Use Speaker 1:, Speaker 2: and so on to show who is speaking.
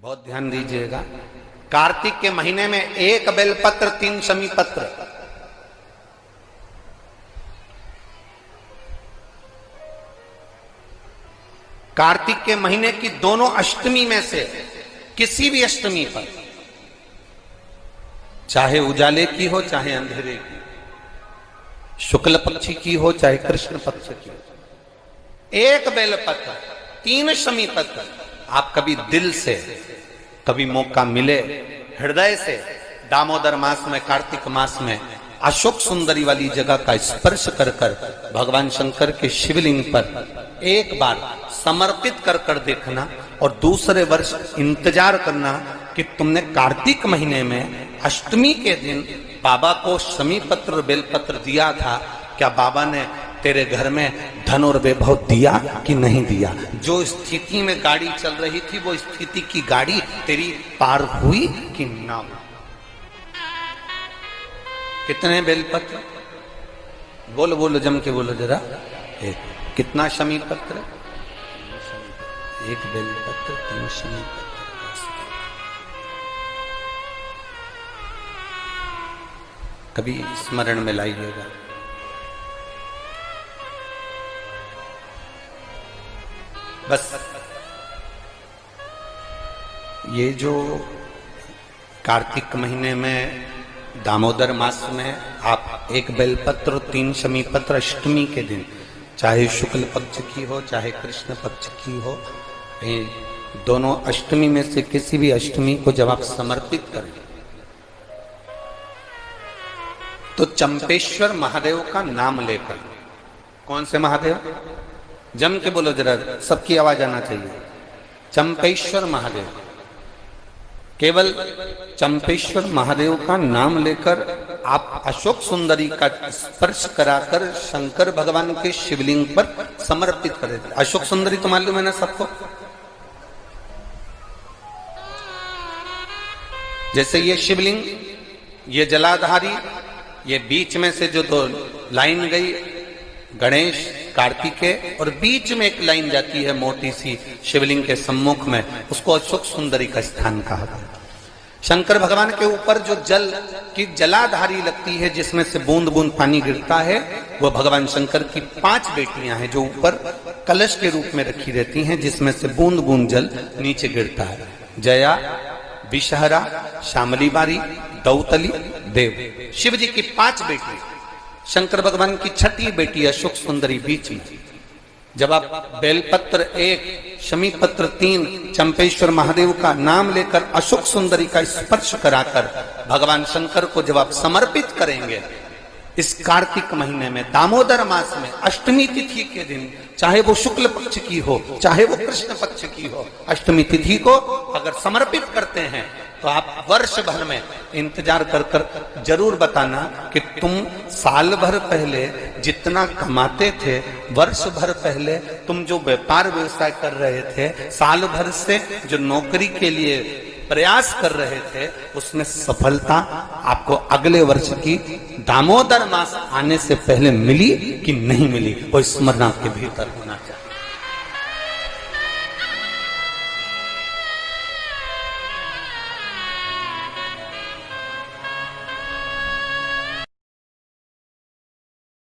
Speaker 1: बहुत ध्यान दीजिएगा। कार्तिक के महीने में 1 बेलपत्र 3 शमी पत्र। कार्तिक के महीने की दोनों अष्टमी में से किसी भी अष्टमी पर, चाहे उजाले की हो चाहे अंधेरे की, शुक्ल पक्षी की हो चाहे कृष्ण पक्ष की, 1 बेलपत्र 3 शमी पत्र। आप कभी दिल से, कभी मौका मिले हृदय से, दामोदर मास में, कार्तिक मास में अशोक सुंदरी वाली जगह का स्पर्श कर कर भगवान शंकर के शिवलिंग पर एक बार समर्पित कर कर देखना, और दूसरे वर्ष इंतजार करना कि तुमने कार्तिक महीने में अष्टमी के दिन बाबा को शमी पत्र बेलपत्र दिया था, क्या बाबा ने तेरे घर में धन और वैभव दिया कि नहीं दिया? जो स्थिति में गाड़ी चल रही थी वो स्थिति की गाड़ी तेरी पार हुई कि ना हुई? कितने बेलपत्र? बोलो बोलो, जम के बोलो जरा। कितना शमी पत्र? 1 बेलपत्र 3 शमी पत्र। कभी स्मरण में लाइएगा। बस ये जो कार्तिक महीने में दामोदर मास में आप 1 बेलपत्र 3 शमी पत्र अष्टमी के दिन, चाहे शुक्ल पक्ष की हो चाहे कृष्ण पक्ष की हो, दोनों अष्टमी में से किसी भी अष्टमी को जब आप समर्पित करें तो चंपेश्वर महादेव का नाम लेकर, कौन से महादेव? जम के बोलो जरा, सबकी आवाज आना चाहिए। चंपेश्वर महादेव, केवल चंपेश्वर महादेव का नाम लेकर आप अशोक सुंदरी का स्पर्श कराकर शंकर भगवान के शिवलिंग पर समर्पित कर देते। अशोक सुंदरी तो मालूम है ना सबको? जैसे ये शिवलिंग, ये जलाधारी, ये बीच में से जो 2 लाइन गई गणेश कार्तिकेय, और बीच में एक लाइन जाती है मोटी सी शिवलिंग के सम्मुख में, उसको अशोक सुंदरी का स्थान कहा गया। शंकर भगवान के ऊपर जो जल की जलाधारी लगती है, जिसमें से बूंद बूंद पानी गिरता है, वो भगवान शंकर की 5 बेटियां हैं जो ऊपर कलश के रूप में रखी रहती हैं, जिसमें से बूंद बूंद जल नीचे गिरता है। जया, विषहरा, शामली बारी, दौतली, देव, शिव जी की 5 बेटी। शंकर भगवान की 6ठी बेटी अशोक सुंदरी बीच में। जब आप बेलपत्र 1 शमी पत्र 3 चंपेश्वर महादेव का नाम लेकर अशोक सुंदरी का स्पर्श कराकर भगवान शंकर को जब आप समर्पित करेंगे इस कार्तिक महीने में, दामोदर मास में, अष्टमी तिथि के दिन, चाहे वो शुक्ल पक्ष की हो चाहे वो कृष्ण पक्ष की हो, अष्टमी तिथि को अगर समर्पित करते हैं तो आप वर्ष भर में इंतजार कर कर जरूर बताना कि तुम साल भर पहले जितना कमाते थे, वर्ष भर पहले तुम जो व्यापार व्यवसाय कर रहे थे, साल भर से जो नौकरी के लिए प्रयास कर रहे थे, उसमें सफलता आपको अगले वर्ष की दामोदर मास आने से पहले मिली कि नहीं मिली, वो स्मरण आपके भीतर होना चाहिए।